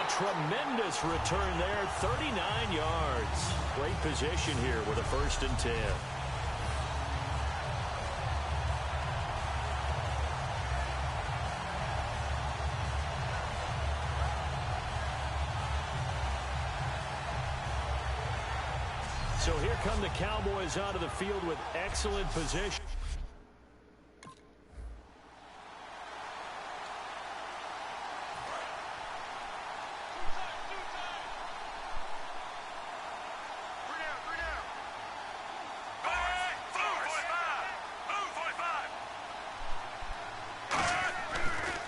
A tremendous return there, 39 yards. Great position here with a 1st and 10. So here come the Cowboys onto the field with excellent position.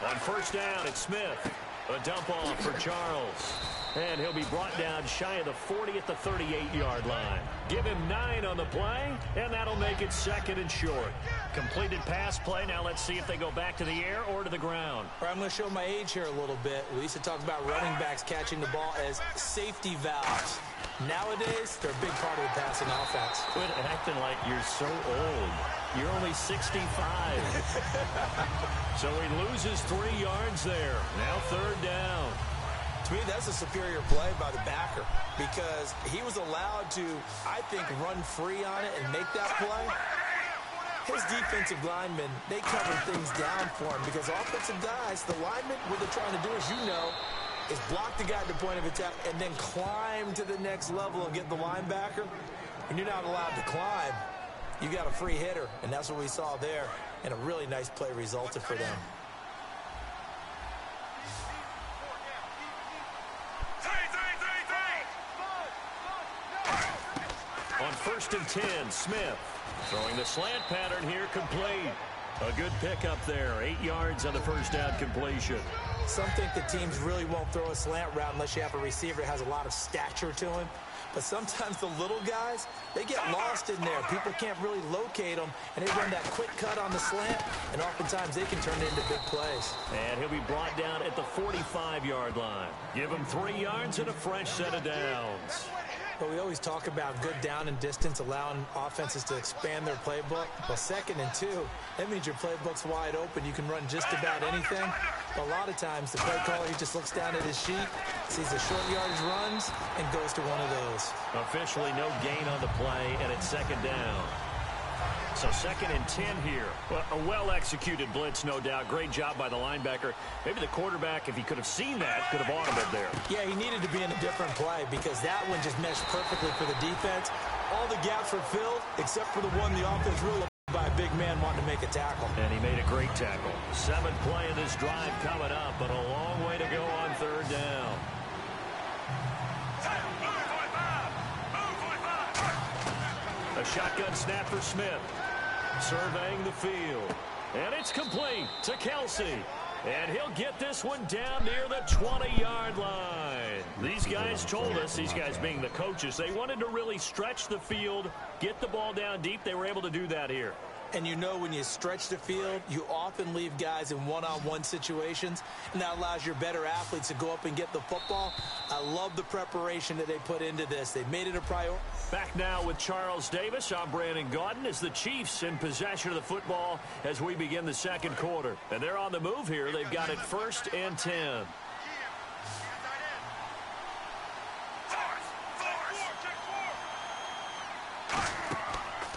On 1st down, it's Smith. A dump off for Charles. And he'll be brought down shy of the 40 at the 38-yard line. Give him 9 on the play, and that'll make it 2nd and short. Completed pass play. Now let's see if they go back to the air or to the ground. All right, I'm going to show my age here a little bit. We used to talk about running backs catching the ball as safety valves. Nowadays, they're a big part of the passing offense. Quit acting like you're so old. You're only 65. So he loses 3 yards there. Now 3rd down. To me, that's a superior play by the backer because he was allowed to, I think, run free on it and make that play. His defensive linemen, they cover things down for him because offensive guys, the linemen, what they're trying to do, as you know, is block the guy at the point of attack and then climb to the next level and get the linebacker. When you're not allowed to climb, you got a free hitter, and that's what we saw there, and a really nice play resulted for them. On 1st and 10, Smith throwing the slant pattern here, complete. A good pickup there, 8 yards on the 1st down completion. Some think the teams really won't throw a slant route unless you have a receiver that has a lot of stature to him. But sometimes the little guys, they get lost in there. People can't really locate them, and they run that quick cut on the slant, and oftentimes they can turn it into big plays. And he'll be brought down at the 45-yard line. Give him 3 yards and a fresh set of downs. But we always talk about good down and distance, allowing offenses to expand their playbook. Well, 2nd and 2, that means your playbook's wide open. You can run just about anything. But a lot of times, the play caller, he just looks down at his sheet, sees the short yardage runs, and goes to one of those. Officially no gain on the play, and it's 2nd down. So 2nd and 10 here. Well, a well-executed blitz, no doubt. Great job by the linebacker. Maybe the quarterback, if he could have seen that, could have audibled there. Yeah, he needed to be in a different play because that one just meshed perfectly for the defense. All the gaps were filled except for the one the offense ruled by a big man wanting to make a tackle. And he made a great tackle. 7th play of this drive coming up, but a long way to go on 3rd down. A shotgun snap for Smith. Surveying the field. And it's complete to Kelsey. And he'll get this one down near the 20-yard line. These guys told us, these guys being the coaches, they wanted to really stretch the field, get the ball down deep. They were able to do that here. And you know when you stretch the field, you often leave guys in one-on-one situations, and that allows your better athletes to go up and get the football. I love the preparation that they put into this. They made it a priority. Back now with Charles Davis. I'm Brandon Gaudin as the Chiefs in possession of the football as we begin the 2nd quarter. And they're on the move here. They've got it 1st and 10.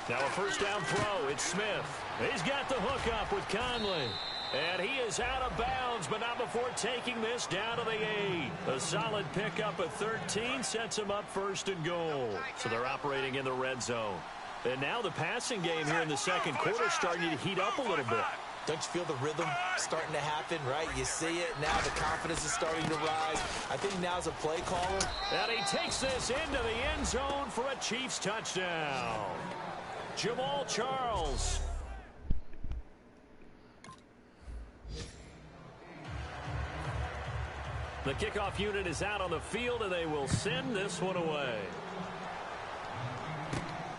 Now a 1st down throw. It's Smith. He's got the hook up with Conley. And he is out of bounds, but not before taking this down to the 8. A solid pickup at 13 sets him up 1st and goal. So they're operating in the red zone. And now the passing game here in the 2nd quarter starting to heat up a little bit. Don't you feel the rhythm starting to happen, right? You see it. Now the confidence is starting to rise. I think now's a play caller. And he takes this into the end zone for a Chiefs touchdown. Jamal Charles. The kickoff unit is out on the field, and they will send this one away.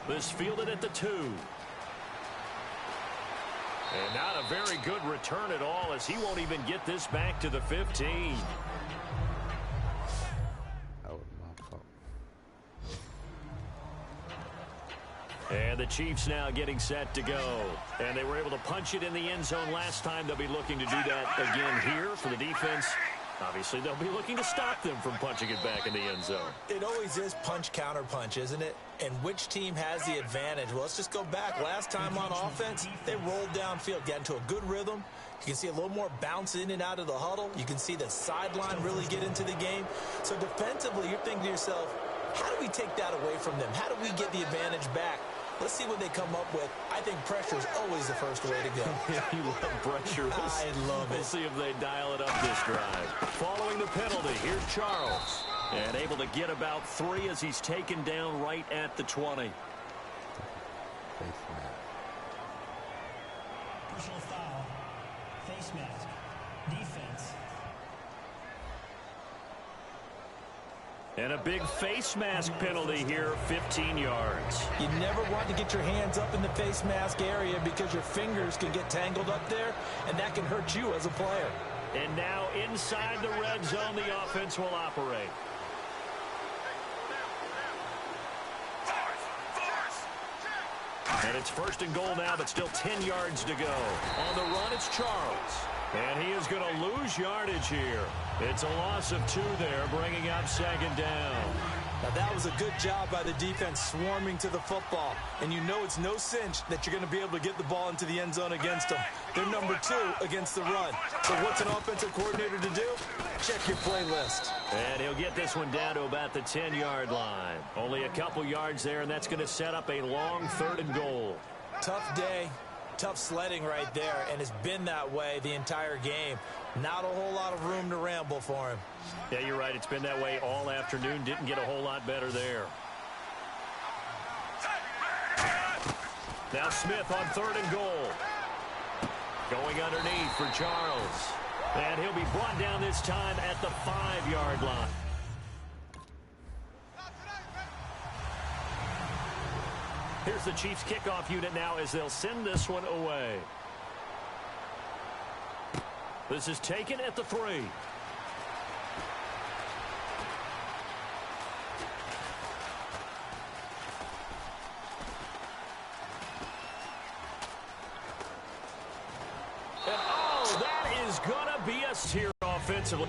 This fielded at the 2. And not a very good return at all, as he won't even get this back to the 15. Oh, my fault. And the Chiefs now getting set to go. And they were able to punch it in the end zone last time. They'll be looking to do that again here for the defense. Obviously, they'll be looking to stop them from punching it back in the end zone. It always is punch-counter-punch, isn't it? And which team has the advantage? Well, let's just go back. Last time on offense, they rolled downfield, got into a good rhythm. You can see a little more bounce in and out of the huddle. You can see the sideline really get into the game. So defensively, you're thinking to yourself, how do we take that away from them? How do we get the advantage back? Let's see what they come up with. I think pressure is always the first way to go. You love pressure. I love it. We'll see if they dial it up this drive. Following the penalty, here's Charles. And able to get about 3 as he's taken down right at the 20. Personal foul. Face mask. Defense. And a big face mask penalty here, 15 yards. You never want to get your hands up in the face mask area because your fingers can get tangled up there, and that can hurt you as a player. And now inside the red zone, the offense will operate. And it's 1st and goal now, but still 10 yards to go. On the run, it's Charles. And he is going to lose yardage here. It's a loss of 2 there, bringing up 2nd down. Now, that was a good job by the defense swarming to the football. And you know it's no cinch that you're going to be able to get the ball into the end zone against them. They're number 2 against the run. So what's an offensive coordinator to do? Check your playlist. And he'll get this one down to about the 10-yard line. Only a couple yards there, and that's going to set up a long 3rd and goal. Tough day. Tough sledding right there, and it's been that way the entire game. Not a whole lot of room to ramble for him. Yeah, you're right. It's been that way all afternoon. Didn't get a whole lot better there. Now Smith on 3rd and goal. Going underneath for Charles. And he'll be brought down this time at the 5-yard line. Here's the Chiefs kickoff unit now as they'll send this one away. This is taken at the 3. And oh, that is going to be a steer offensively.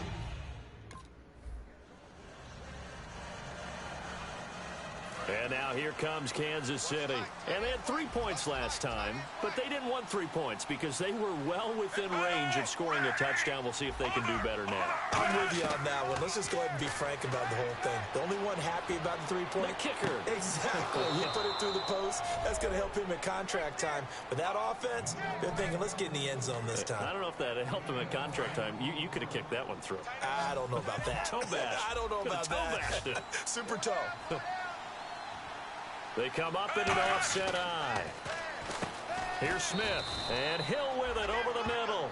And now here comes Kansas City. And they had 3 points last time, but they didn't want 3 points because they were well within range of scoring a touchdown. We'll see if they can do better now. I'm with you on that one. Let's just go ahead and be frank about the whole thing. The only one happy about the 3-point? The kicker. Exactly. You put it through the post. That's going to help him at contract time. But that offense, they're thinking, let's get in the end zone this time. I don't know if that helped him at contract time. You could have kicked that one through. I don't know about that. Toe bash. I don't know about that. Super toe. They come up in an offset eye. Here's Smith, and Hill with it over the middle.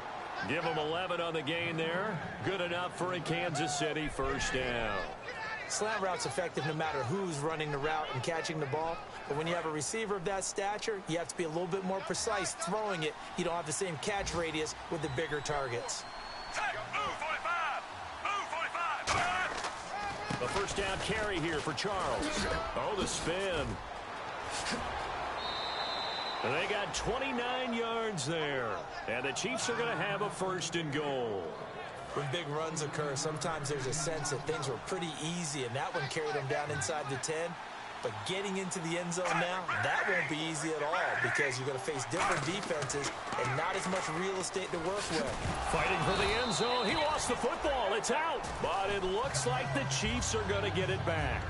Give him 11 on the gain there. Good enough for a Kansas City 1st down. Slant route's effective no matter who's running the route and catching the ball. But when you have a receiver of that stature, you have to be a little bit more precise throwing it. You don't have the same catch radius with the bigger targets. A 1st down carry here for Charles. Oh, the spin. And they got 29 yards there. And the Chiefs are going to have a 1st and goal. When big runs occur, sometimes there's a sense that things were pretty easy, and that one carried them down inside the 10. But getting into the end zone now, that won't be easy at all because you're going to face different defenses and not as much real estate to work with. Fighting for the end zone. He lost the football. It's out. But it looks like the Chiefs are going to get it back.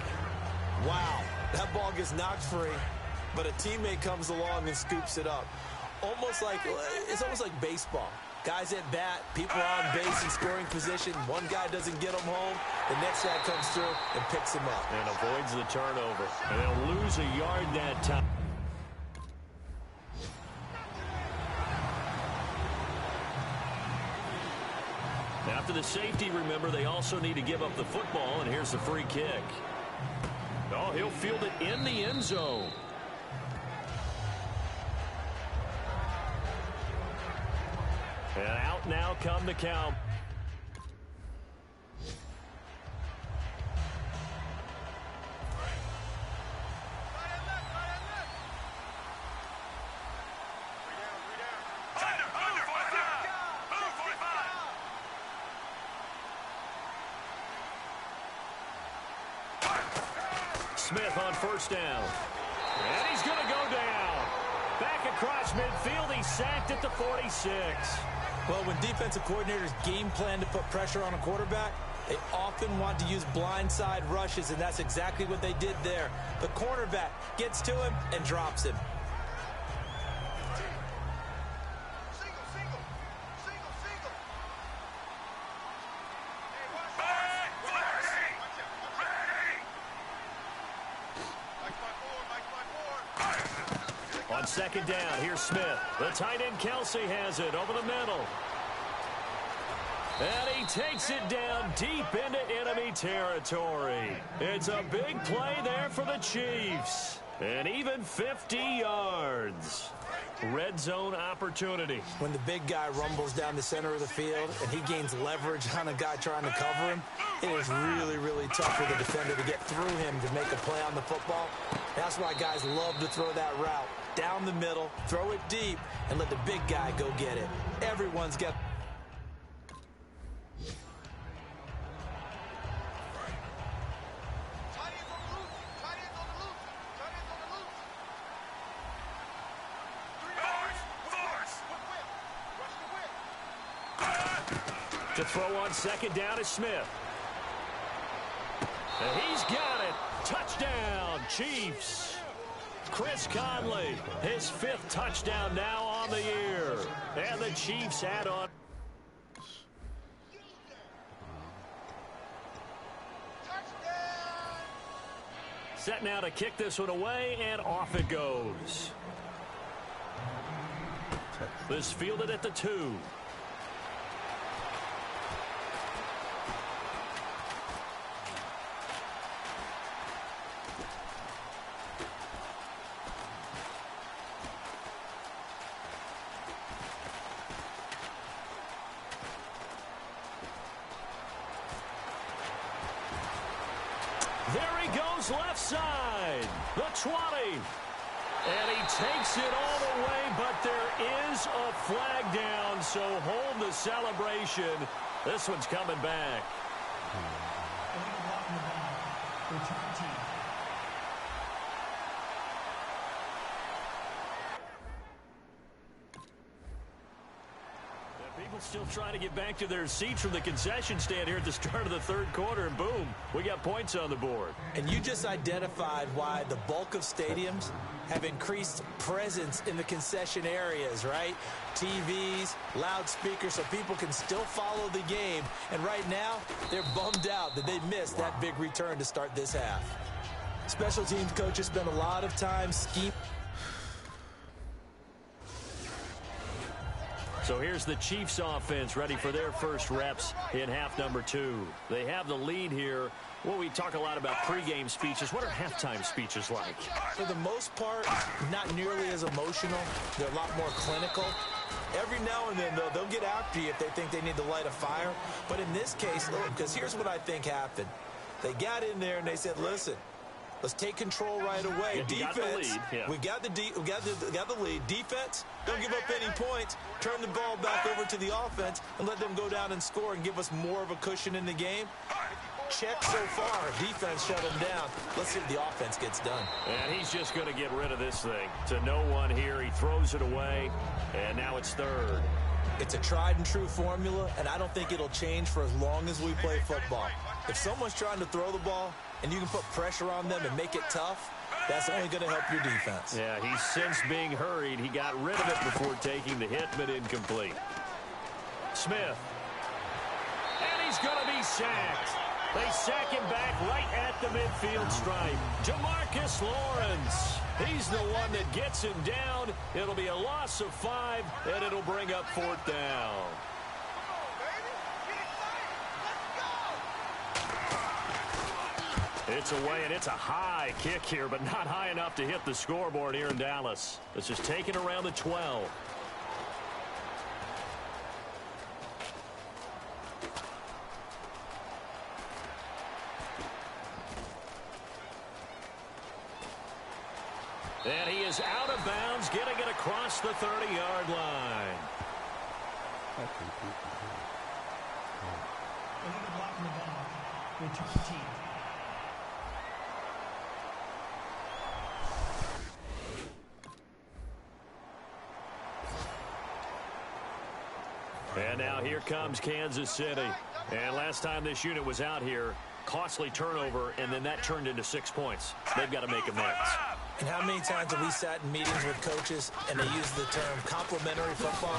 Wow, that ball gets knocked free, but a teammate comes along and scoops it up. It's almost like baseball. Guys at bat, people are on base in scoring position. One guy doesn't get him home. The next guy comes through and picks him up. And avoids the turnover. And they'll lose a yard that time. After the safety, remember, they also need to give up the football, and here's the free kick. Oh, he'll field it in the end zone. And out now come the count. Smith on first down. And he's going to go down. Back across midfield, he's sacked at the 46. Well, when defensive coordinators game plan to put pressure on a quarterback, they often want to use blindside rushes, and that's exactly what they did there. The cornerback gets to him and drops him. On second down, here's Smith. The tight end Kelsey has it over the middle. And he takes it down deep into enemy territory. It's a big play there for the Chiefs. And even 50 yards. Red zone opportunity. When the big guy rumbles down the center of the field and he gains leverage on a guy trying to cover him, it is really, really tough for the defender to get through him to make a play on the football. That's why guys love to throw that route. Down the middle, throw it deep, and let the big guy go get it. Everyone's got... To throw on second down is Smith. And he's got it. Touchdown, Chiefs. Chris Conley, his 5th touchdown now on the year. And the Chiefs add on. Set now to kick this one away, and off it goes. This fielded at the 2. There he goes left side, the 20. And he takes it all the way, but there is a flag down, so hold the celebration. This one's coming back. Return team. People still trying to get back to their seats from the concession stand here at the start of the 3rd quarter, and boom, we got points on the board. And you just identified why the bulk of stadiums have increased presence in the concession areas, right? TVs, loudspeakers, so people can still follow the game. And right now, they're bummed out that they missed that big return to start this half. Special teams coaches spend a lot of time scheming. So here's the Chiefs offense ready for their first reps in half number 2. They have the lead here. Well, we talk a lot about pregame speeches. What are halftime speeches like? For the most part, not nearly as emotional. They're a lot more clinical. Every now and then, though, they'll get after you if they think they need to light a fire. But in this case, because here's what I think happened. They got in there and they said, listen, let's take control right away. Yeah, defense, we got the lead. Defense, don't give up any points. Turn the ball back over to the offense and let them go down and score and give us more of a cushion in the game. Check so far. Defense shut him down. Let's see if the offense gets done. And he's just going to get rid of this thing. To no one here. He throws it away, and now it's 3rd. It's a tried and true formula, and I don't think it'll change for as long as we play football. If someone's trying to throw the ball and you can put pressure on them and make it tough, that's only going to help your defense. Yeah, he's since being hurried. He got rid of it before taking the hit, but incomplete. Smith. And he's going to be sacked. They sack him back right at the midfield stripe. Jamarcus Lawrence. He's the one that gets him down. It'll be a loss of 5, and it'll bring up 4th down. It's away, and it's a high kick here, but not high enough to hit the scoreboard here in Dallas. This is taken around the 12. And he is out of bounds, getting it across the 30-yard line. Illegal blocking the ball. Return team. And now here comes Kansas City. And last time this unit was out here, costly turnover, and then that turned into 6 points. They've got to make amends. And how many times have we sat in meetings with coaches and they use the term complementary football?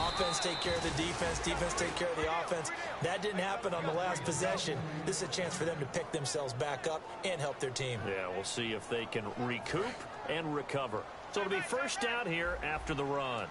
Offense take care of the defense, defense take care of the offense. That didn't happen on the last possession. This is a chance for them to pick themselves back up and help their team. Yeah, we'll see if they can recoup and recover. So it'll be first down here after the run.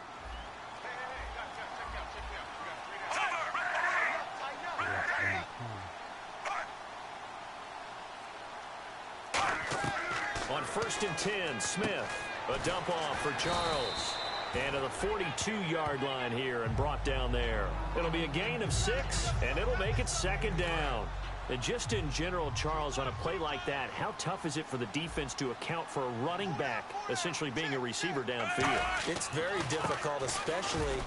On 1st and 10, Smith, a dump off for Charles. And to the 42-yard line here and brought down there. It'll be a gain of 6, and it'll make it 2nd down. And just in general, Charles, on a play like that, how tough is it for the defense to account for a running back essentially being a receiver downfield? It's very difficult, especially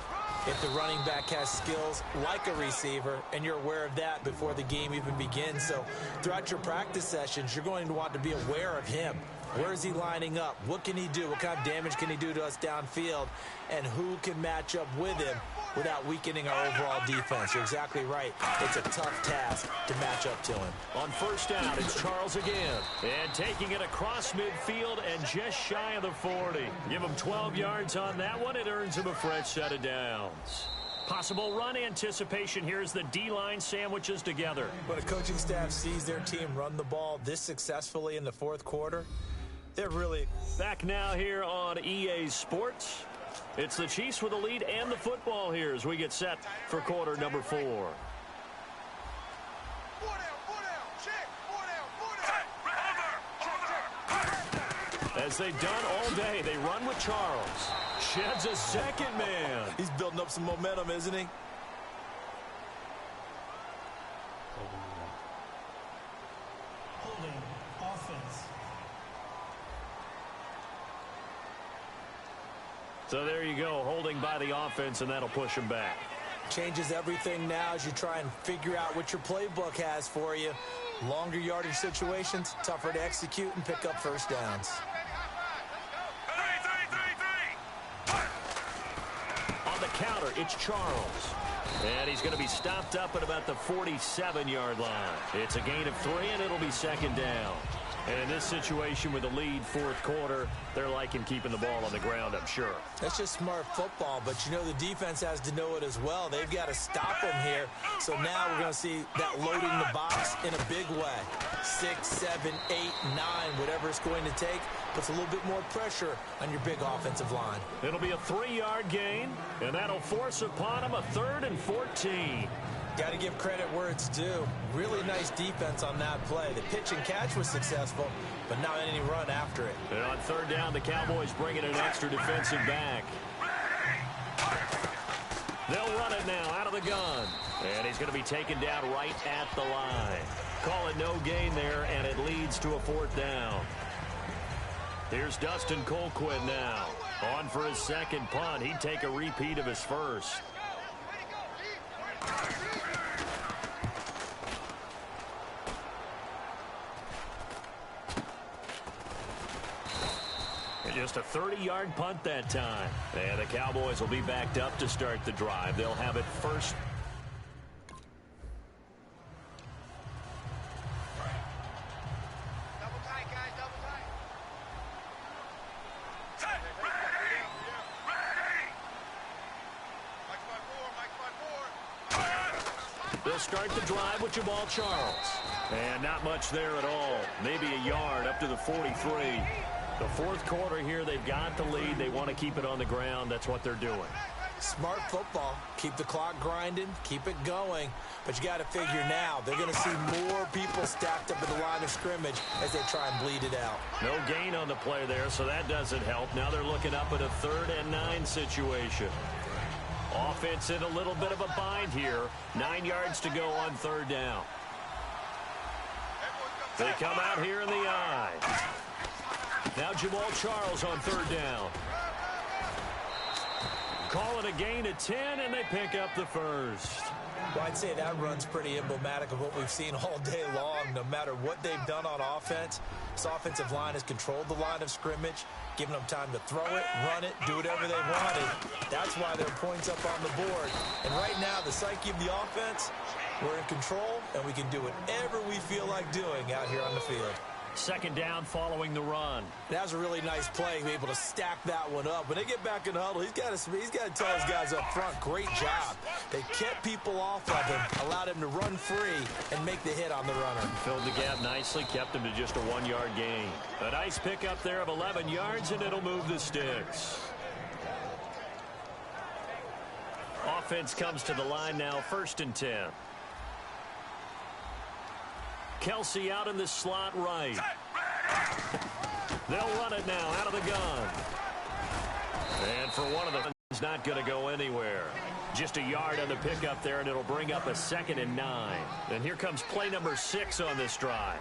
if the running back has skills like a receiver, and you're aware of that before the game even begins. So throughout your practice sessions, you're going to want to be aware of him. Where is he lining up? What can he do? What kind of damage can he do to us downfield? And who can match up with him without weakening our overall defense? You're exactly right. It's a tough task to match up to him. On 1st down, it's Charles again. And taking it across midfield and just shy of the 40. Give him 12 yards on that one. It earns him a fresh set of downs. Possible run anticipation here as the D-line sandwiches together. When a coaching staff sees their team run the ball this successfully in the 4th quarter, they're really... Back now here on EA Sports. It's the Chiefs with the lead and the football here as we get set for quarter number 4. As they've done all day, they run with Charles. Sheds a 2nd man. He's building up some momentum, isn't he? Holding offense. So there you go, holding by the offense, and that'll push him back. Changes everything now as you try and figure out what your playbook has for you. Longer yardage situations, tougher to execute and pick up 1st downs. On the counter, it's Charles. And he's going to be stopped up at about the 47-yard line. It's a gain of 3, and it'll be 2nd down. And in this situation with the lead 4th quarter, they're liking keeping the ball on the ground, I'm sure. That's just smart football, but you know the defense has to know it as well. They've got to stop them here. So now we're going to see that loading the box in a big way. 6, 7, 8, 9, whatever it's going to take, puts a little bit more pressure on your big offensive line. It'll be a 3-yard gain, and that'll force upon him a 3rd and 14. Got to give credit where it's due. Really nice defense on that play. The pitch and catch was successful, but not any run after it. And on 3rd down, the Cowboys bring in an extra defensive back. They'll run it now out of the gun. And he's going to be taken down right at the line. Call it no gain there, and it leads to a 4th down. Here's Dustin Colquitt now. On for his 2nd punt. He'd take a repeat of his 1st. Just a 30-yard punt that time. And the Cowboys will be backed up to start the drive. They'll have it first. Double tight, guys, double tight. They'll start the drive with Jamal Charles. And not much there at all. Maybe a yard up to the 43. The 4th quarter here, they've got the lead. They want to keep it on the ground. That's what they're doing. Smart football. Keep the clock grinding. Keep it going. But you got to figure now, they're going to see more people stacked up at the line of scrimmage as they try and bleed it out. No gain on the play there, so that doesn't help. Now they're looking up at a 3rd and 9 situation. Offense in a little bit of a bind here. 9 yards to go on 3rd down. They come out here in the eye. Now Jamal Charles on 3rd down. Call it a gain of 10, and they pick up the 1st. Well, I'd say that run's pretty emblematic of what we've seen all day long. No matter what they've done on offense, this offensive line has controlled the line of scrimmage, giving them time to throw it, run it, do whatever they wanted. That's why there are points up on the board. And right now, the psyche of the offense, we're in control, and we can do whatever we feel like doing out here on the field. Second down following the run. That was a really nice play to be able to stack that one up. When they get back in the huddle, he's got to tell his guys up front, great job. They kept people off of him, allowed him to run free and make the hit on the runner. Filled the gap nicely, kept him to just a 1-yard gain. A nice pickup there of 11 yards, and it'll move the sticks. Offense comes to the line now, 1st and 10. Kelsey out in the slot right. They'll run it now out of the gun. And for one of them, it's not going to go anywhere. Just a yard on the pickup there, and it'll bring up a 2nd and 9. And here comes play number 6 on this drive.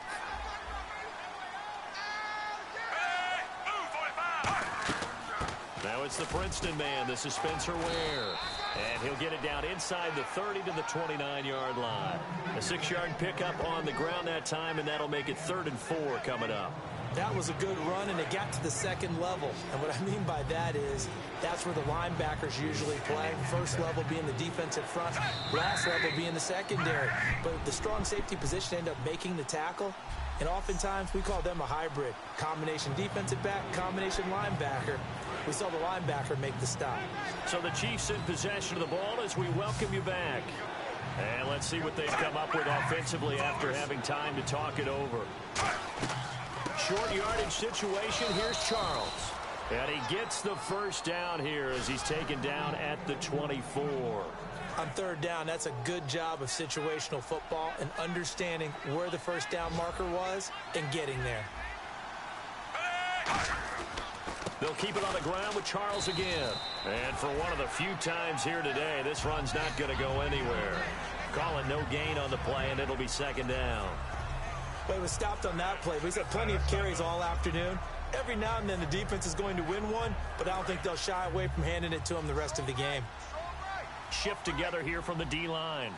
Now it's the Princeton man. This is Spencer Ware. And he'll get it down inside the 30 to the 29-yard line. A 6-yard pickup on the ground that time, and that'll make it 3rd and 4 coming up. That was a good run, and it got to the 2nd level. And what I mean by that is that's where the linebackers usually play. First level being the defensive front, last level being the secondary. But the strong safety position ended up making the tackle. And oftentimes we call them a hybrid. Combination defensive back, combination linebacker. We saw the linebacker make the stop. So the Chiefs in possession of the ball as we welcome you back. And let's see what they've come up with offensively after having time to talk it over. Short yardage situation. Here's Charles. And he gets the first down here as he's taken down at the 24. On 3rd down, that's a good job of situational football and understanding where the first down marker was and getting there. They'll keep it on the ground with Charles again. And for one of the few times here today, this run's not going to go anywhere. Calling no gain on the play, and it'll be 2nd down. Well, he was stopped on that play, but he's had plenty of carries all afternoon. Every now and then the defense is going to win one, but I don't think they'll shy away from handing it to him the rest of the game. Shift together here from the D-line.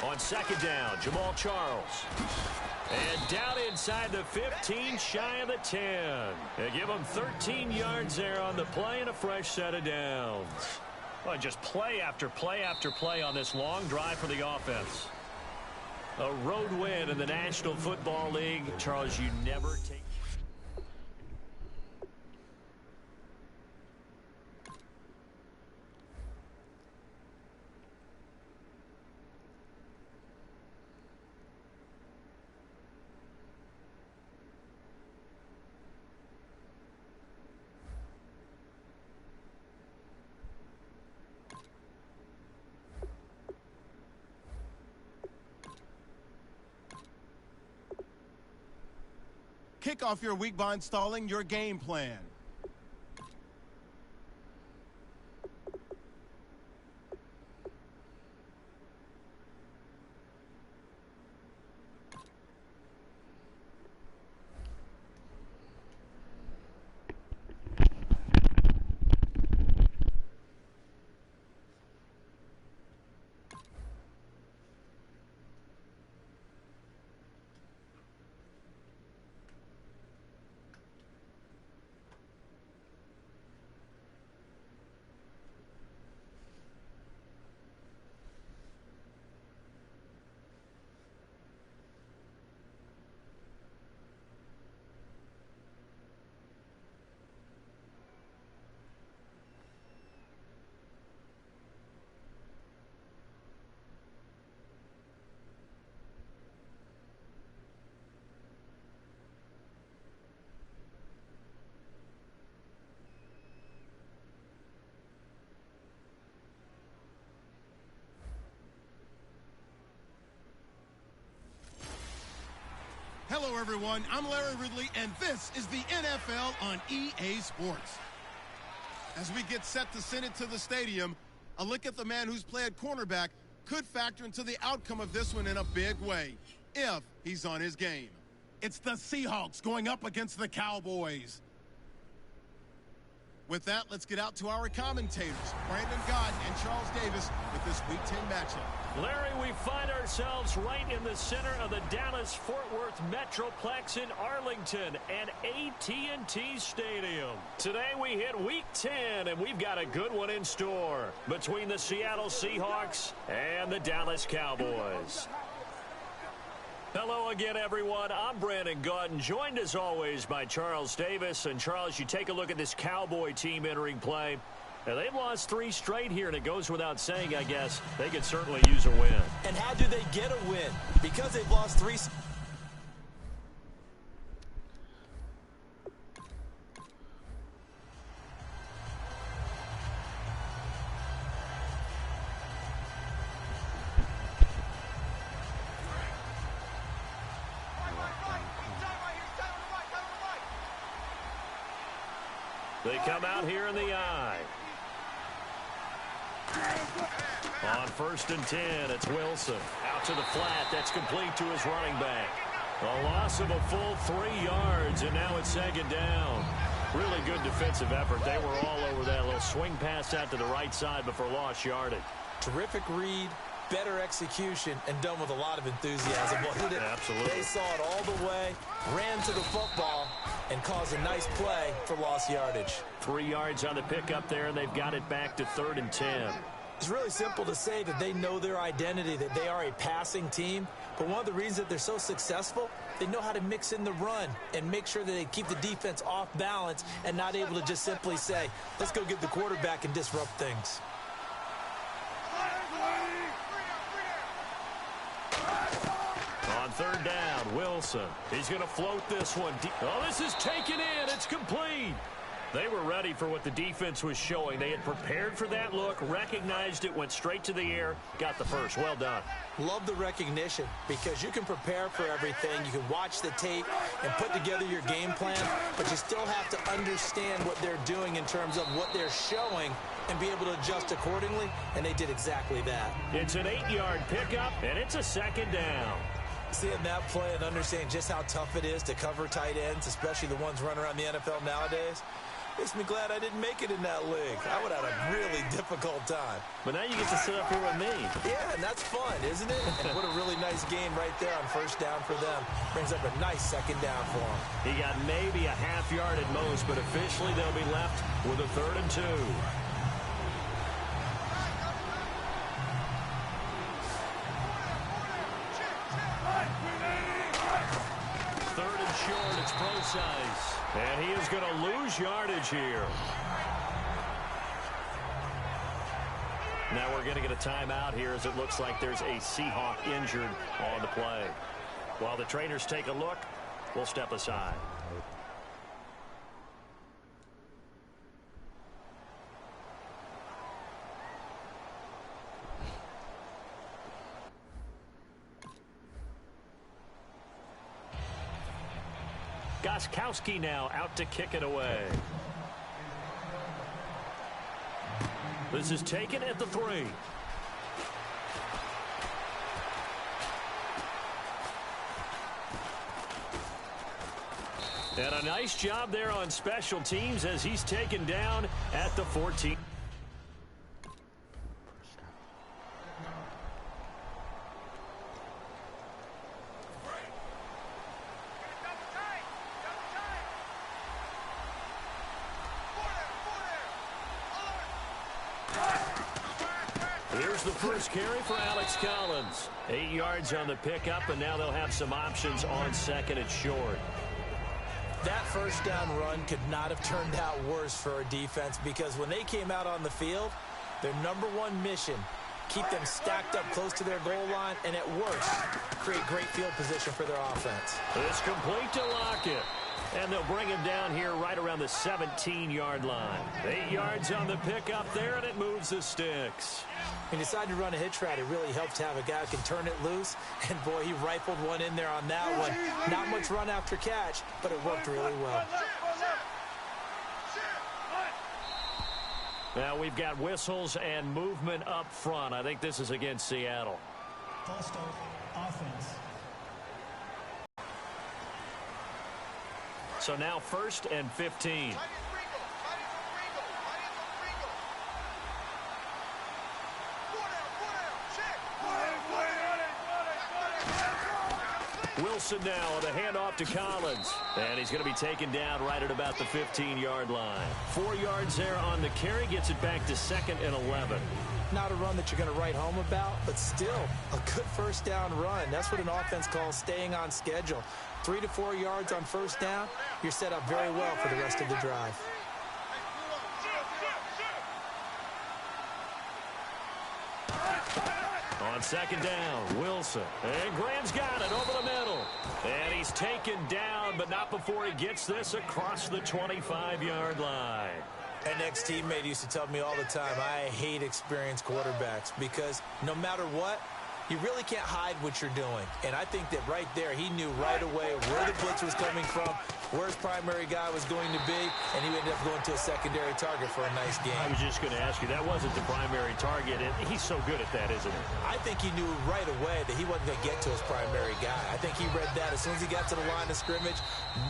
On 2nd down, Jamal Charles. And down inside the 15, shy of the 10. They give him 13 yards there on the play and a fresh set of downs. Well, just play after play after play on this long drive for the offense. A road win in the National Football League. Charles, you never take... Kick off your week by installing your game plan. Hello, everyone. I'm Larry Ridley, and this is the NFL on EA Sports. As we get set to send it to the stadium, a look at the man who's played cornerback could factor into the outcome of this one in a big way, if he's on his game. It's the Seahawks going up against the Cowboys. With that, let's get out to our commentators, Brandon Gott and Charles Davis, with this Week 10 matchup. Larry, we find ourselves right in the center of the Dallas-Fort Worth Metroplex in Arlington and AT&T Stadium. Today we hit Week 10, and we've got a good one in store between the Seattle Seahawks and the Dallas Cowboys. Hello again, everyone. I'm Brandon Gott, joined as always by Charles Davis. And Charles, you take a look at this Cowboy team entering play. Now, they've lost 3 straight here, and it goes without saying, I guess, they could certainly use a win. And how do they get a win? Because they've lost 3. They come out here in the eye. On 1st and 10, it's Wilson. Out to the flat. That's complete to his running back. A loss of a full 3 yards, and now it's 2nd down. Really good defensive effort. They were all over that little swing pass out to the right side before lost yardage. Terrific read, better execution, and done with a lot of enthusiasm. Wasn't it? Absolutely. They saw it all the way, ran to the football, and caused a nice play for lost yardage. 3 yards on the pickup there, and they've got it back to 3rd and 10. It's really simple to say that they know their identity, that they are a passing team. But one of the reasons that they're so successful, they know how to mix in the run and make sure that they keep the defense off balance and not able to just simply say, let's go get the quarterback and disrupt things. On 3rd down, Wilson. He's going to float this one. Oh, this is taken in. It's complete. They were ready for what the defense was showing. They had prepared for that look, recognized it, went straight to the air, got the first. Well done. Love the recognition because you can prepare for everything. You can watch the tape and put together your game plan, but you still have to understand what they're doing in terms of what they're showing and be able to adjust accordingly, and they did exactly that. It's an 8-yard pickup, and it's a 2nd down. Seeing that play and understanding just how tough it is to cover tight ends, especially the ones running around the NFL nowadays, makes me glad I didn't make it in that league. I would have had a really difficult time. But now you get to sit up here with me. Yeah, and that's fun, isn't it? And what a really nice game right there on 1st down for them. Brings up a nice 2nd down for them. He got maybe a half yard at most, but officially they'll be left with a 3rd and 2. Short, it's Procise. And he is going to lose yardage here. Now we're going to get a timeout here as it looks like there's a Seahawk injured on the play. While the trainers take a look, we'll step aside. Gostkowski now out to kick it away. This is taken at the 3. And a nice job there on special teams as he's taken down at the 14. Here's the first carry for Alex Collins. 8 yards on the pickup, and now they'll have some options on 2nd and short. That 1st down run could not have turned out worse for a defense because when they came out on the field, their #1 mission, keep them stacked up close to their goal line, and at worst, create great field position for their offense. It's complete to Lockett. And they'll bring him down here right around the 17-yard line. 8 yards on the pickup there, and it moves the sticks. He decided to run a hitch route. It really helps to have a guy who can turn it loose. And, boy, he rifled one in there on that one. Not much run after catch, but it worked really well. Now we've got whistles and movement up front. I think this is against Seattle. False start, offense. So now 1st and 15. Wilson now on the handoff to Collins. And he's going to be taken down right at about the 15-yard line. 4 yards there on the carry. Gets it back to 2nd and 11. Not a run that you're going to write home about, but still a good first down run. That's what an offense calls staying on schedule. 3 to 4 yards on first down. You're set up very well for the rest of the drive. On 2nd down, Wilson. And Graham's got it over the middle. And he's taken down, but not before he gets this across the 25-yard line. An ex-teammate used to tell me all the time, I hate experienced quarterbacks because no matter what, you really can't hide what you're doing. And I think that right there, he knew right away where the blitz was coming from, where his primary guy was going to be, and he ended up going to a secondary target for a nice game. I was just going to ask you, that wasn't the primary target, and he's so good at that, isn't he? I think he knew right away that he wasn't going to get to his primary guy. I think he read that as soon as he got to the line of scrimmage,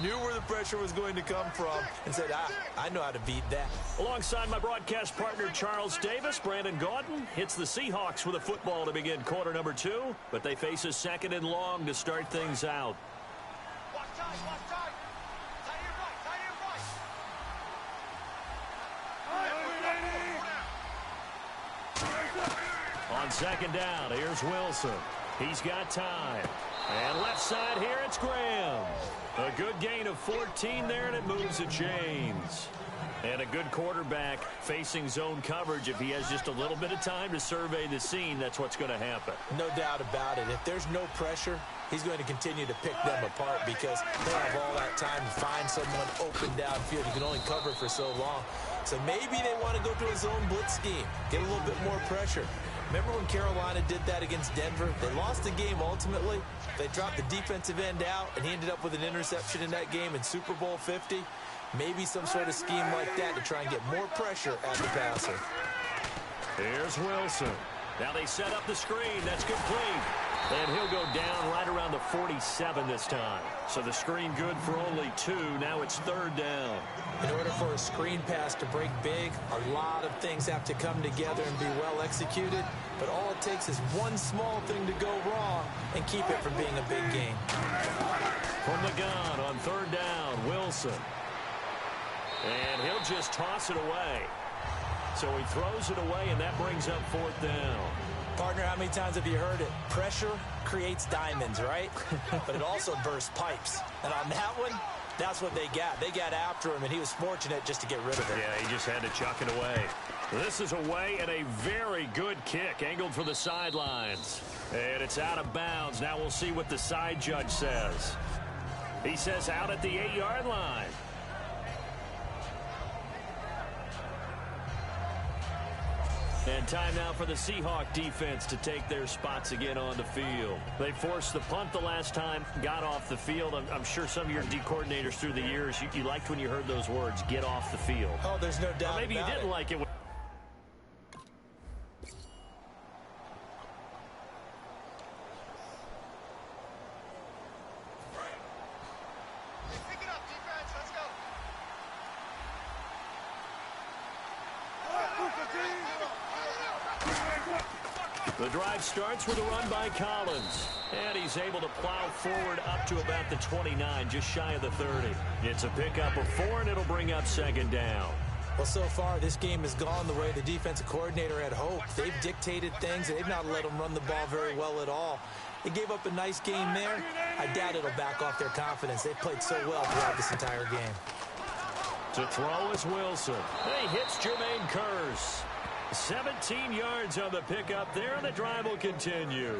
knew where the pressure was going to come from, and said, I know how to beat that. Alongside my broadcast partner, Charles Davis, Brandon Gaudin hits the Seahawks with a football to begin quarter number 2, but they face a 2nd and long to start things out. On 2nd down, here's Wilson. He's got time. And left side here, it's Graham. A good gain of 14 there, and it moves to James. And a good quarterback facing zone coverage. If he has just a little bit of time to survey the scene, that's what's going to happen. No doubt about it. If there's no pressure, he's going to continue to pick them apart because they'll have all that time to find someone open downfield. You can only cover for so long. So maybe they want to go to a zone blitz scheme, get a little bit more pressure. Remember when Carolina did that against Denver? They lost the game ultimately. They dropped the defensive end out, and he ended up with an interception in that game in Super Bowl 50. Maybe some sort of scheme like that to try and get more pressure at the passer. Here's Wilson. Now they set up the screen. That's complete. And he'll go down right around the 47 this time. So the screen good for only 2. Now it's 3rd down. In order for a screen pass to break big, a lot of things have to come together and be well executed. But all it takes is one small thing to go wrong and keep it from being a big game. From the gun on 3rd down, Wilson. And he'll just toss it away. So he throws it away, and that brings up 4th down. Partner, how many times have you heard it? Pressure creates diamonds, right? But it also bursts pipes. And on that one, that's what they got. They got after him, and he was fortunate just to get rid of it. Yeah, he just had to chuck it away. This is away and a very good kick, angled for the sidelines. And it's out of bounds. Now we'll see what the side judge says. He says out at the 8-yard line. And time now for the Seahawk defense to take their spots again on the field. They forced the punt the last time, got off the field. I'm sure some of your D coordinators through the years, you liked when you heard those words, get off the field. Oh, there's no doubt. Or maybe you didn't like it. The drive starts with a run by Collins. And he's able to plow forward up to about the 29, just shy of the 30. It's a pickup of 4, and it'll bring up 2nd down. Well, so far, this game has gone the way the defensive coordinator had hoped. They've dictated things, and they've not let them run the ball very well at all. They gave up a nice game there. I doubt it'll back off their confidence. They've played so well throughout this entire game. To throw is Wilson. And he hits Jermaine Kearse. 17 yards on the pickup there, and the drive will continue.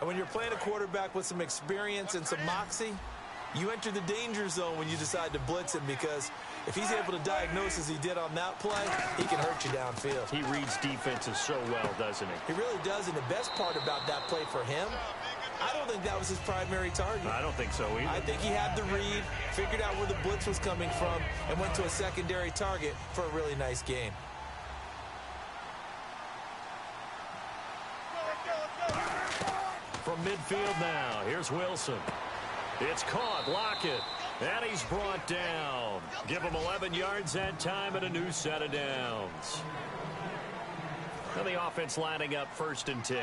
And when you're playing a quarterback with some experience and some moxie, you enter the danger zone when you decide to blitz him, because if he's able to diagnose as he did on that play, he can hurt you downfield. He reads defenses so well, doesn't he? He really does, and the best part about that play for him, I don't think that was his primary target. I don't think so either. I think he had the read, figured out where the blitz was coming from, and went to a secondary target for a really nice game. From midfield now, here's Wilson. It's caught, Lockett, and he's brought down. Give him 11 yards that time and a new set of downs. And the offense lining up 1st and 10.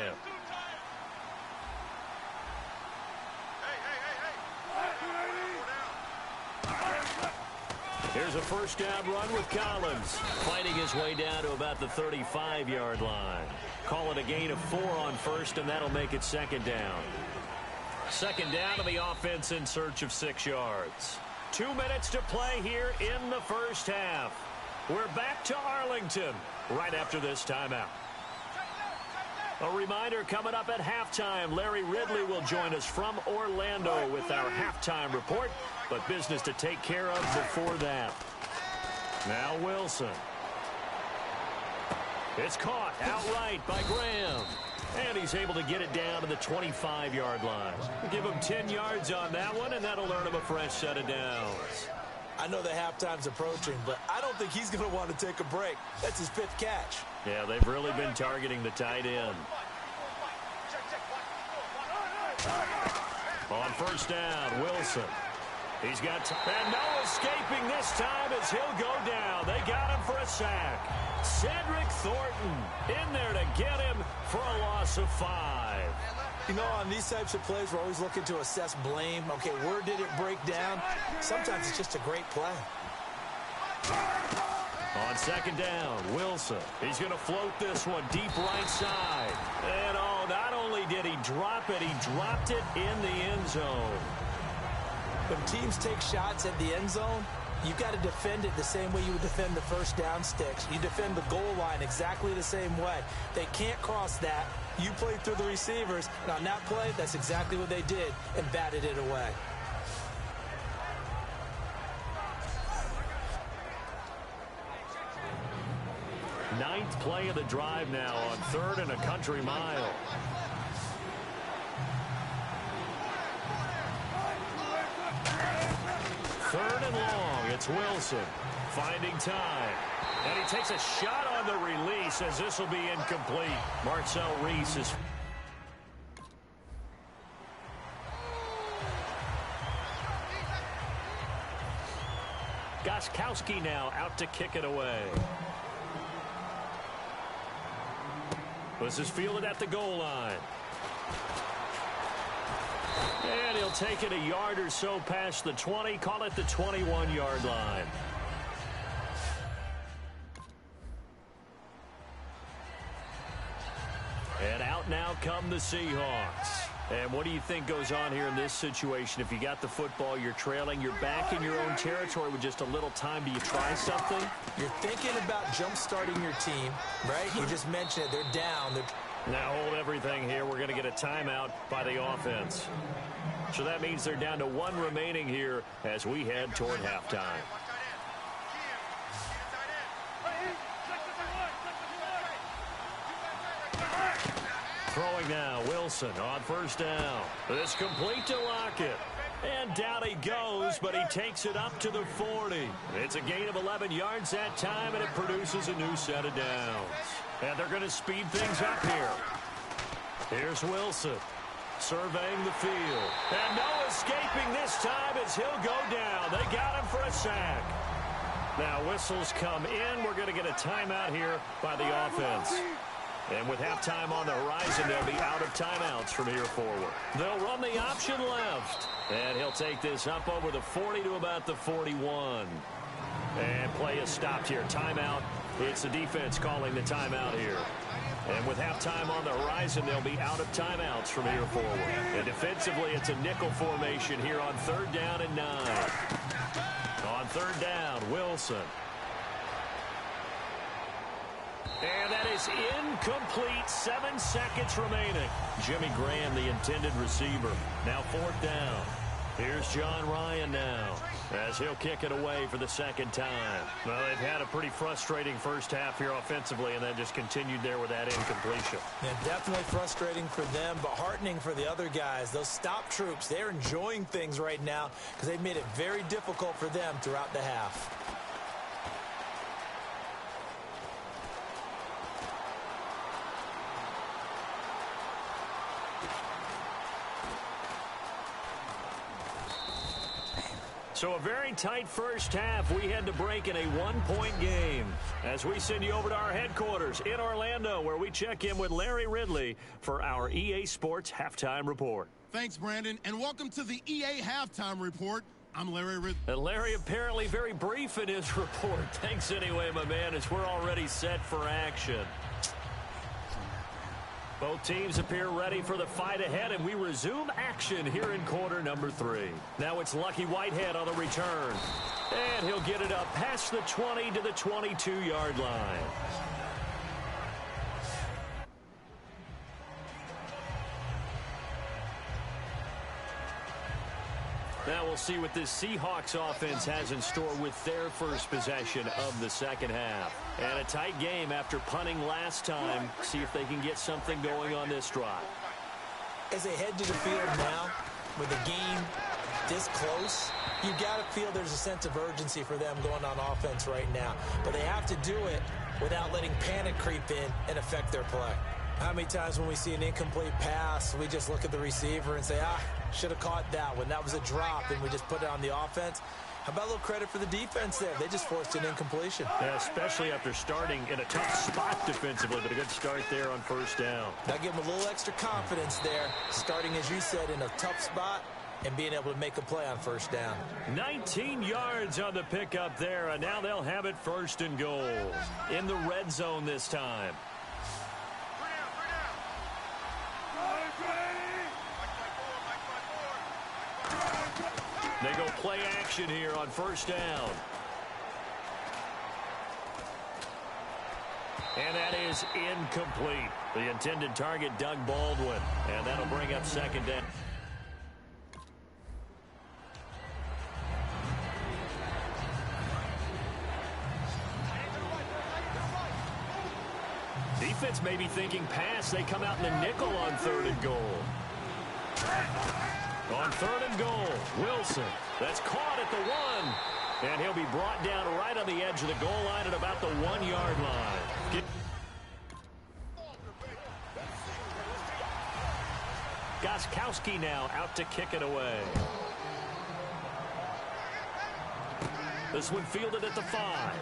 Here's a first down run with Collins. Fighting his way down to about the 35-yard line. Call it a gain of 4 on first, and that'll make it second down. Second down to the offense in search of 6 yards. 2 minutes to play here in the first half. We're back to Arlington right after this timeout. A reminder, coming up at halftime, Larry Ridley will join us from Orlando with our halftime report, but business to take care of before that. Now Wilson. It's caught outright by Graham. And he's able to get it down to the 25-yard line. Give him 10 yards on that one, and that'll earn him a fresh set of downs. I know the halftime's approaching, but I don't think he's going to want to take a break. That's his 5th catch. Yeah, they've really been targeting the tight end. On first down, Wilson. He's got and no escaping this time as he'll go down. They got him for a sack. Cedric Thornton in there to get him for a loss of 5. You know, on these types of plays, we're always looking to assess blame. Okay, where did it break down? Sometimes it's just a great play. On second down, Wilson. He's going to float this one deep right side. And oh, not only did he drop it, he dropped it in the end zone. When teams take shots at the end zone, you've got to defend it the same way you would defend the first down sticks. You defend the goal line exactly the same way. They can't cross that. You play through the receivers. And on that play, that's exactly what they did and batted it away. Ninth play of the drive now on 3rd and a country mile. Third and long. It's Wilson finding time. And he takes a shot on the release as this will be incomplete. Marcel Reese is... Gostkowski now out to kick it away. This is fielded at the goal line. And he'll take it a yard or so past the 20. Call it the 21-yard line. And out now come the Seahawks. And what do you think goes on here in this situation? If you got the football, you're trailing, you're back in your own territory with just a little time. Do you try something? You're thinking about jump-starting your team, right? You just mentioned it. They're down. Now hold everything here. We're going to get a timeout by the offense. So that means they're down to 1 remaining here as we head toward halftime. Throwing now, Wilson on first down. It's complete to Lockett. And down he goes, but he takes it up to the 40. It's a gain of 11 yards that time, and it produces a new set of downs. And they're going to speed things up here. Here's Wilson surveying the field. And no escaping this time as he'll go down. They got him for a sack. Now whistles come in. We're going to get a timeout here by the offense. And with halftime on the horizon, they'll be out of timeouts from here forward. They'll run the option left. And he'll take this up over the 40 to about the 41. And play is stopped here. Timeout. It's the defense calling the timeout here. And with halftime on the horizon, they'll be out of timeouts from here forward. And defensively, it's a nickel formation here on 3rd down and 9. On 3rd down, Wilson. And that is incomplete. 7 seconds remaining. Jimmy Graham, the intended receiver. Now 4th down. Here's John Ryan now as he'll kick it away for the 2nd time. Well, they've had a pretty frustrating first half here offensively, and then just continued there with that incompletion. Yeah, definitely frustrating for them, but heartening for the other guys. Those stop troops, they're enjoying things right now because they've made it very difficult for them throughout the half. So a very tight first half. We had to break in a 1-point game as we send you over to our headquarters in Orlando, where we check in with Larry Ridley for our EA Sports Halftime Report. Thanks, Brandon, and welcome to the EA Halftime Report. I'm Larry Ridley. And Larry apparently very brief in his report. Thanks anyway, my man, as we're already set for action. Both teams appear ready for the fight ahead, and we resume action here in quarter number 3. Now it's Lucky Whitehead on the return. And he'll get it up past the 20 to the 22-yard line. Now we'll see what this Seahawks offense has in store with their first possession of the second half. And a tight game after punting last time. See if they can get something going on this drive. As they head to the field now, with the game this close, you got to feel there's a sense of urgency for them going on offense right now. But they have to do it without letting panic creep in and affect their play. How many times when we see an incomplete pass, we just look at the receiver and say, should have caught that one. That was a drop, and we just put it on the offense. How about a little credit for the defense there? They just forced an incompletion. Yeah, especially after starting in a tough spot defensively, but a good start there on first down. Now give them a little extra confidence there, starting, as you said, in a tough spot and being able to make a play on first down. 19 yards on the pickup there, and now they'll have it first and goal. In the red zone this time. They go play action here on first down. And that is incomplete. The intended target, Doug Baldwin. And that'll bring up second down. Defense may be thinking pass. They come out in the nickel on third and goal. On third and goal, Wilson. That's caught at the 1. And he'll be brought down right on the edge of the goal line at about the 1-yard line. Gostkowski now out to kick it away. This one fielded at the 5.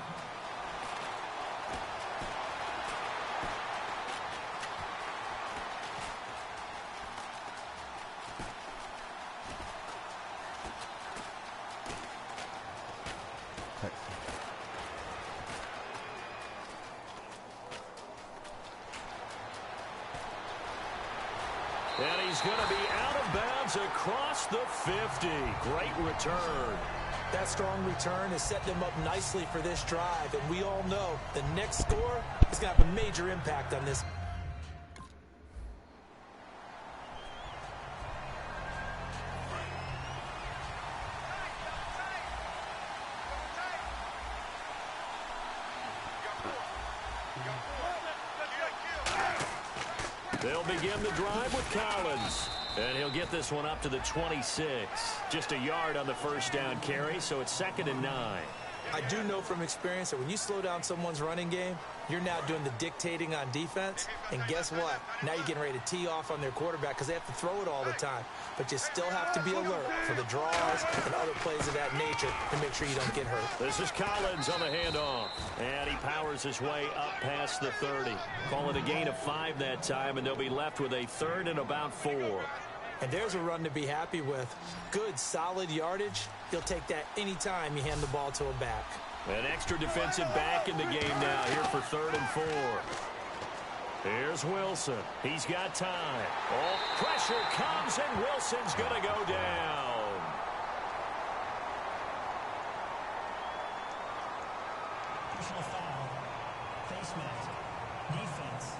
And he's going to be out of bounds across the 50. Great return. That strong return is setting them up nicely for this drive. And we all know the next score is going to have a major impact on this. They'll begin the drive with Collins. And he'll get this one up to the 26. Just a yard on the first down carry, so it's 2nd and 9. I do know from experience that when you slow down someone's running game, you're now doing the dictating on defense. And guess what? Now you're getting ready to tee off on their quarterback because they have to throw it all the time. But you still have to be alert for the draws and other plays of that nature to make sure you don't get hurt. This is Collins on the handoff. And he powers his way up past the 30. Call it a gain of 5 that time, and they'll be left with a 3rd and about 4. And there's a run to be happy with. Good, solid yardage. You'll take that anytime you hand the ball to a back. An extra defensive back in the game now here for 3rd and 4. Here's Wilson. He's got time. Oh, pressure comes, and Wilson's going to go down. Personal foul. Face mask. Defense.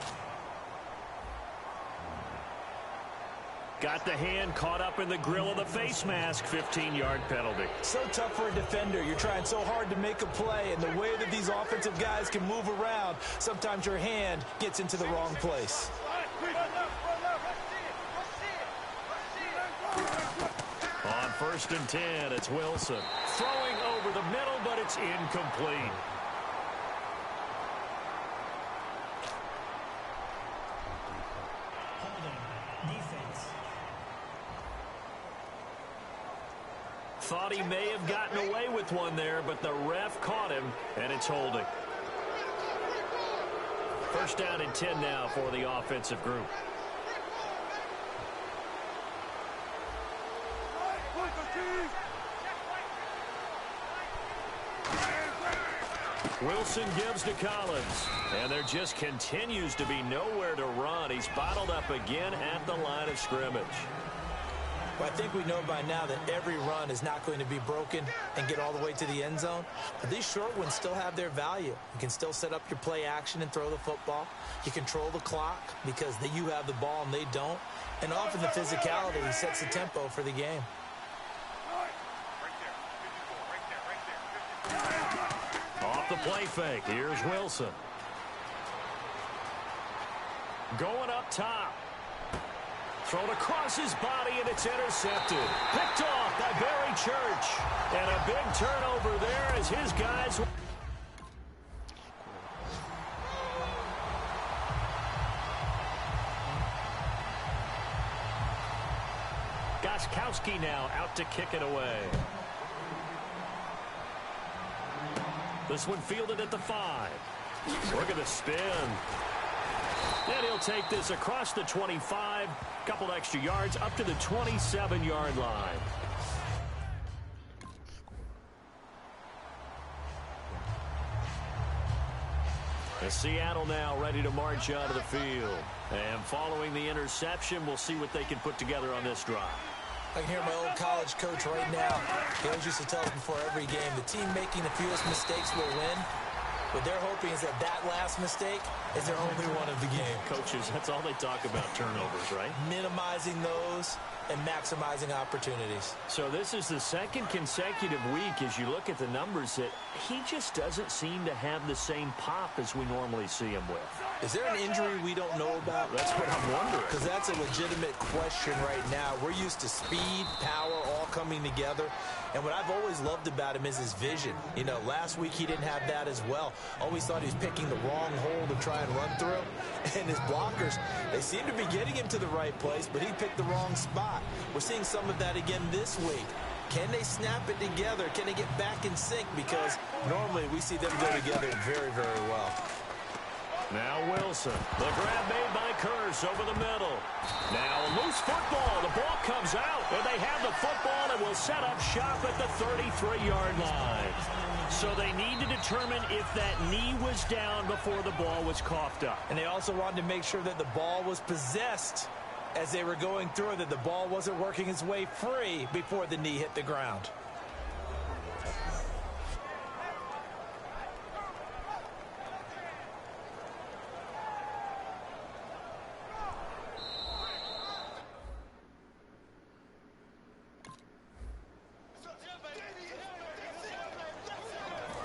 Got the hand caught up in the grill of the face mask. 15-yard penalty. So tough for a defender. You're trying so hard to make a play, and the way that these offensive guys can move around, sometimes your hand gets into the wrong place. On 1st and 10, it's Wilson. Throwing over the middle, but it's incomplete. Thought he may have gotten away with one there, but the ref caught him, and it's holding. 1st down and 10 now for the offensive group. Wilson gives to Collins. And there just continues to be nowhere to run. He's bottled up again at the line of scrimmage. Well, I think we know by now that every run is not going to be broken and get all the way to the end zone. But these short ones still have their value. You can still set up your play action and throw the football. You control the clock because you have the ball and they don't. And often the physicality sets the tempo for the game. Off the play fake, here's Wilson. Going up top. Thrown across his body, and it's intercepted. Picked off by Barry Church. And a big turnover there as his guys... Gostkowski now out to kick it away. This one fielded at the 5. Look at the spin. And he'll take this across the 25. Couple extra yards up to the 27-yard line. And Seattle now ready to march out of the field. And following the interception, we'll see what they can put together on this drive. I can hear my old college coach right now. He always used to tell us before every game, the team making the fewest mistakes will win. What they're hoping is that last mistake is their only one of the game. Coaches, that's all they talk about, turnovers, right? Minimizing those and maximizing opportunities. So this is the second consecutive week as you look at the numbers that he just doesn't seem to have the same pop as we normally see him with. Is there an injury we don't know about? That's what I'm wondering. Because that's a legitimate question right now. We're used to speed, power, all coming together. And what I've always loved about him is his vision. You know, last week he didn't have that as well. Always thought he was picking the wrong hole to try and run through. And his blockers, they seem to be getting him to the right place, but he picked the wrong spot. We're seeing some of that again this week. Can they snap it together? Can they get back in sync? Because normally we see them go together very, very well. Now Wilson. The grab made by Curse over the middle. Now a loose football. The ball comes out, and they have the football and will set up shop at the 33-yard line. So they need to determine if that knee was down before the ball was coughed up. And they also wanted to make sure that the ball was possessed as they were going through, that the ball wasn't working its way free before the knee hit the ground.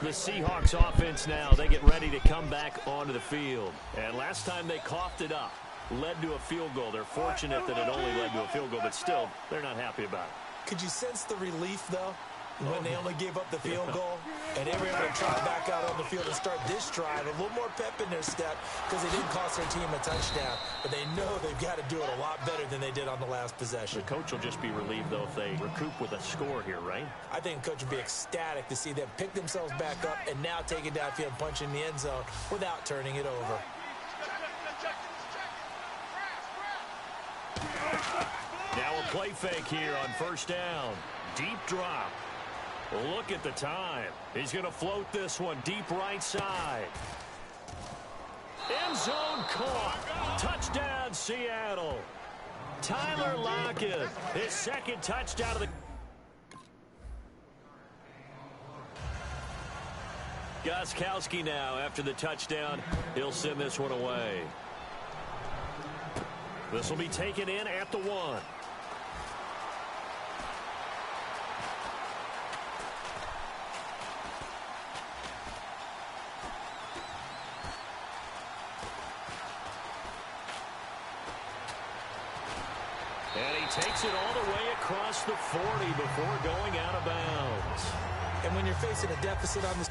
The Seahawks offense now, they get ready to come back onto the field. And last time they coughed it up, led to a field goal. They're fortunate that it only led to a field goal, but still, they're not happy about it. Could you sense the relief, though, when they only gave up the field goal? And they were able to try back out on the field and start this drive. A little more pep in their step because they didn't cost their team a touchdown. But they know they've got to do it a lot better than they did on the last possession. The coach will just be relieved, though, if they recoup with a score here, right? I think the coach would be ecstatic to see them pick themselves back up and now take it downfield and punch in the end zone without turning it over. Now a play fake here on first down. Deep drop. Look at the time. He's going to float this one deep right side. End zone caught. Touchdown, Seattle. Tyler Lockett, his second touchdown of the... Gostkowski now after the touchdown. He'll send this one away. This will be taken in at the 1. And he takes it all the way across the 40 before going out of bounds. And when you're facing a deficit on this...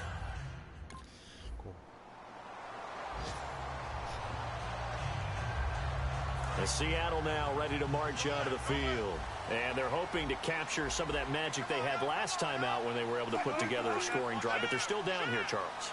And Seattle now ready to march out of the field. And they're hoping to capture some of that magic they had last time out when they were able to put together a scoring drive. But they're still down here, Charles.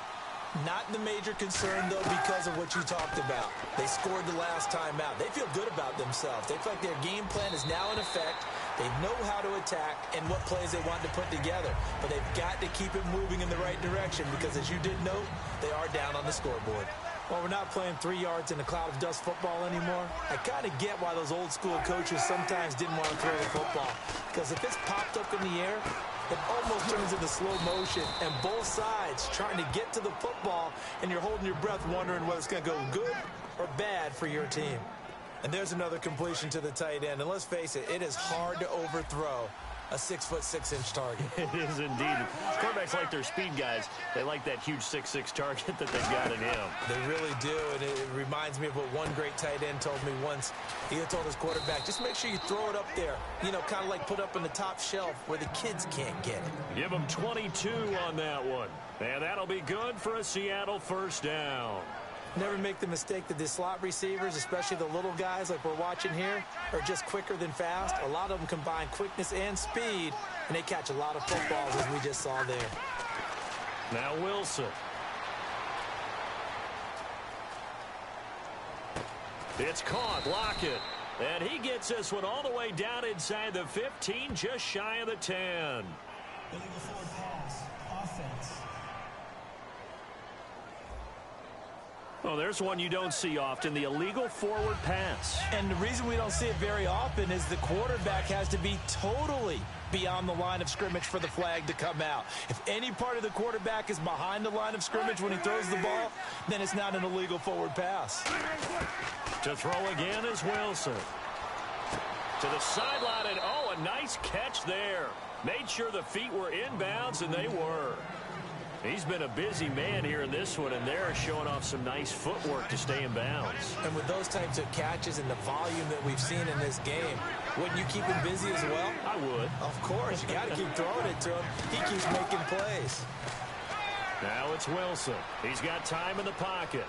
Not the major concern, though, because of what you talked about. They scored the last time out. They feel good about themselves. They feel like their game plan is now in effect. They know how to attack and what plays they want to put together. But they've got to keep it moving in the right direction because, as you did note, they are down on the scoreboard. Well, we're not playing 3 yards in a cloud of dust football anymore. I kind of get why those old school coaches sometimes didn't want to throw the football. Because if it's popped up in the air, it almost turns into slow motion. And both sides trying to get to the football, and you're holding your breath wondering whether it's going to go good or bad for your team. And there's another completion to the tight end. And let's face it, it is hard to overthrow a 6'6" target. It is indeed. Quarterbacks like their speed guys. They like that huge 6'6" target that they've got in him. They really do, and it reminds me of what one great tight end told me once. He had told his quarterback, just make sure you throw it up there, you know, kind of like put up in the top shelf where the kids can't get it. Give him 22 on that one. And that'll be good for a Seattle first down. Never make the mistake that the slot receivers, especially the little guys like we're watching here, are just quicker than fast. A lot of them combine quickness and speed, and they catch a lot of footballs, as we just saw there. Now Wilson. It's caught. Lockett. And he gets this one all the way down inside the 15, just shy of the 10. Illegal forward pass. Offense. Oh, there's one you don't see often, the illegal forward pass. And the reason we don't see it very often is the quarterback has to be totally beyond the line of scrimmage for the flag to come out. If any part of the quarterback is behind the line of scrimmage when he throws the ball, then it's not an illegal forward pass. To throw again is Wilson. To the sideline, and oh, a nice catch there. Made sure the feet were inbounds, and they were. He's been a busy man here in this one, and they're showing off some nice footwork to stay in bounds. And with those types of catches and the volume that we've seen in this game, wouldn't you keep him busy as well? I would. Of course. You got to keep throwing it to him. He keeps making plays. Now it's Wilson. He's got time in the pocket.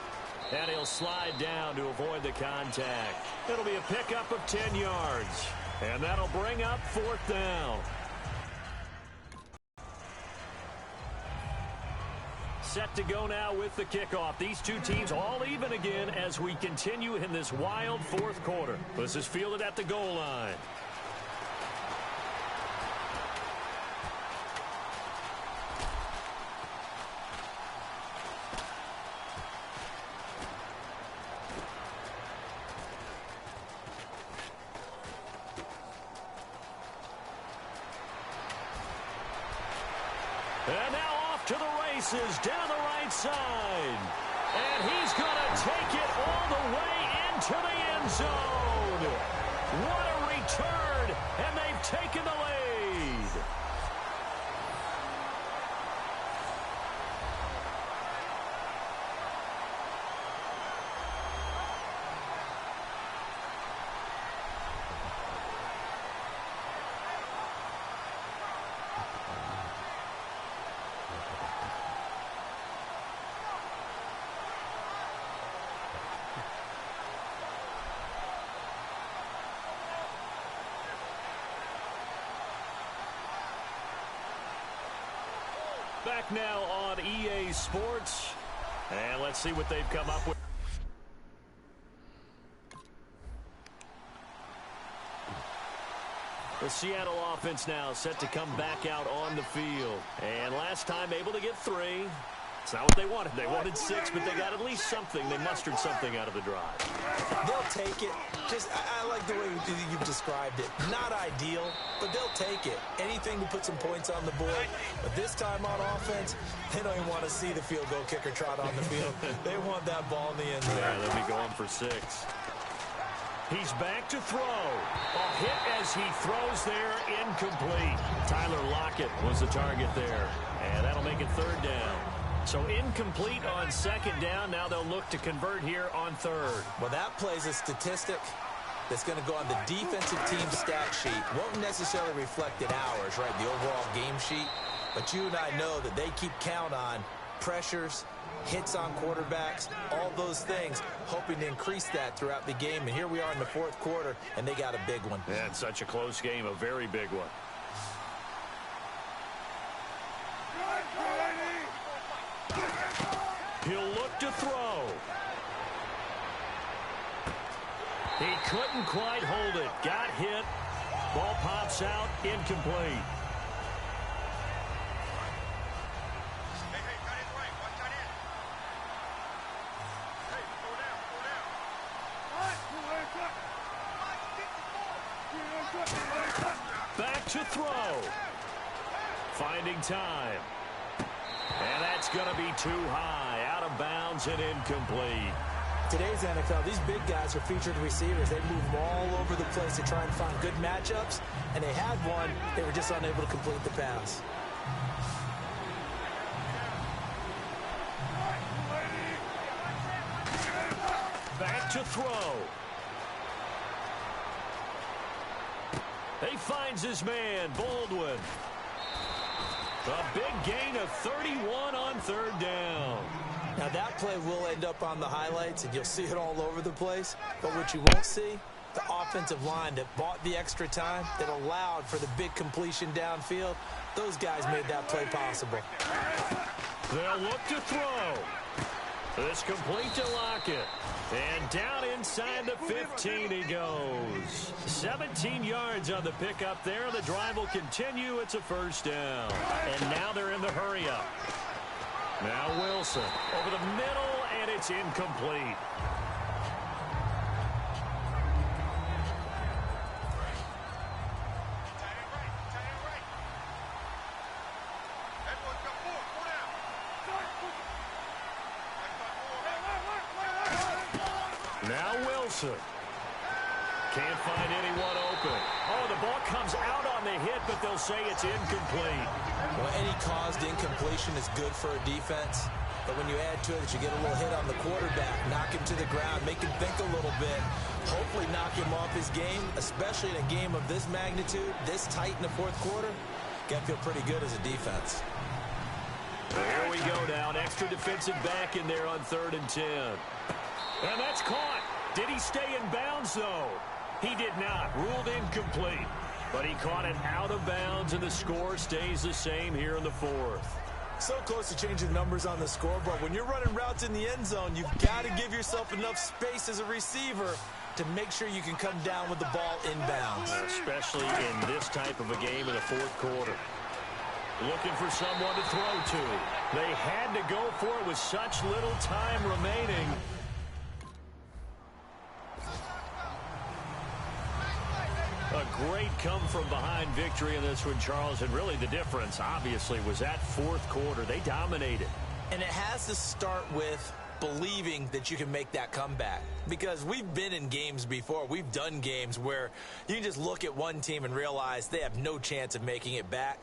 And he'll slide down to avoid the contact. It'll be a pickup of 10 yards. And that'll bring up 4th down. Set to go now with the kickoff. These two teams all even again as we continue in this wild 4th quarter. This is fielded at the goal line. And now off to the races down the right side. And he's going to take it all the way into the end zone. What a return, and they've taken the lead. Back now on EA Sports. And let's see what they've come up with. The Seattle offense now set to come back out on the field. And last time able to get 3. It's not what they wanted. They wanted 6, but they got at least something. They mustered something out of the drive. They'll take it. I like the way you've described it. Not ideal, but they'll take it. Anything to put some points on the board. But this time on offense, they don't even want to see the field goal kicker trot on the field. They want that ball in the end zone. Yeah, they'll be going for 6. He's back to throw. A hit as he throws there, incomplete. Tyler Lockett was the target there. And that'll make it 3rd down. So incomplete on 2nd down. Now they'll look to convert here on 3rd. Well, that plays a statistic that's going to go on the defensive team stat sheet. Won't necessarily reflect in ours, right, the overall game sheet. But you and I know that they keep count on pressures, hits on quarterbacks, all those things, hoping to increase that throughout the game. And here we are in the 4th quarter, and they got a big one. Yeah, it's such a close game, a very big one. He'll look to throw. He couldn't quite hold it. Got hit. Ball pops out, incomplete. Back to throw. Finding time. And that's going to be too high. Out of bounds and incomplete. Today's NFL, these big guys are featured receivers. They move all over the place to try and find good matchups. And they had one. They were just unable to complete the pass. Back to throw. He finds his man, Baldwin. A big gain of 31 on third down. Now that play will end up on the highlights, and you'll see it all over the place. But what you won't see, the offensive line that bought the extra time, that allowed for the big completion downfield, those guys made that play possible. They'll look to throw. It's complete to Lockett. And down inside the 15 he goes. 17 yards on the pickup there. The drive will continue. It's a first down. And now they're in the hurry-up. Now Wilson over the middle, and it's incomplete. Now Wilson. Can't find anyone open. Oh, the ball comes out on the hit, but they'll say it's incomplete. Well, any caused incompletion is good for a defense. But when you add to it that you get a little hit on the quarterback, knock him to the ground, make him think a little bit, hopefully knock him off his game, especially in a game of this magnitude, this tight in the fourth quarter, got to feel pretty good as a defense. Here we go now. An extra defensive back in there on 3rd and 10. And that's caught. Did he stay in bounds, though? He did not. Ruled incomplete. But he caught it out of bounds, and the score stays the same here in the 4th. So close to changing numbers on the scoreboard. When you're running routes in the end zone, you've got to give yourself enough space as a receiver to make sure you can come down with the ball inbounds. Especially in this type of a game in the 4th quarter. Looking for someone to throw to. They had to go for it with such little time remaining. A great come-from-behind victory in this one, Charles. And really the difference, obviously, was that 4th quarter. They dominated. And it has to start with believing that you can make that comeback. Because we've been in games before. We've done games where you can just look at one team and realize they have no chance of making it back.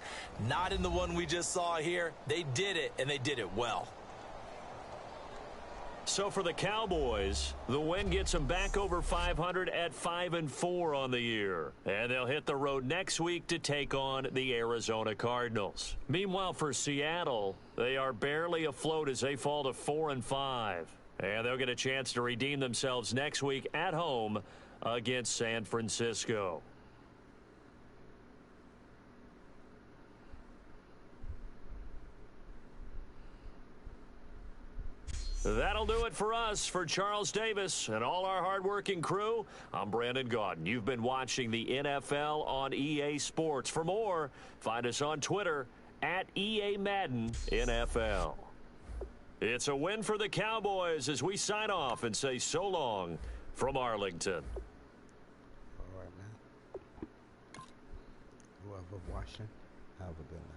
Not in the one we just saw here. They did it, and they did it well. So for the Cowboys, the win gets them back over 500 at 5-4 on the year. And they'll hit the road next week to take on the Arizona Cardinals. Meanwhile, for Seattle, they are barely afloat as they fall to 4-5. And they'll get a chance to redeem themselves next week at home against San Francisco. That'll do it for us. For Charles Davis and all our hardworking crew, I'm Brandon Gaudin. You've been watching the NFL on EA Sports. For more, find us on Twitter at EA Madden NFL. It's a win for the Cowboys as we sign off and say so long from Arlington. All right, man. Whoever watching, have a good night.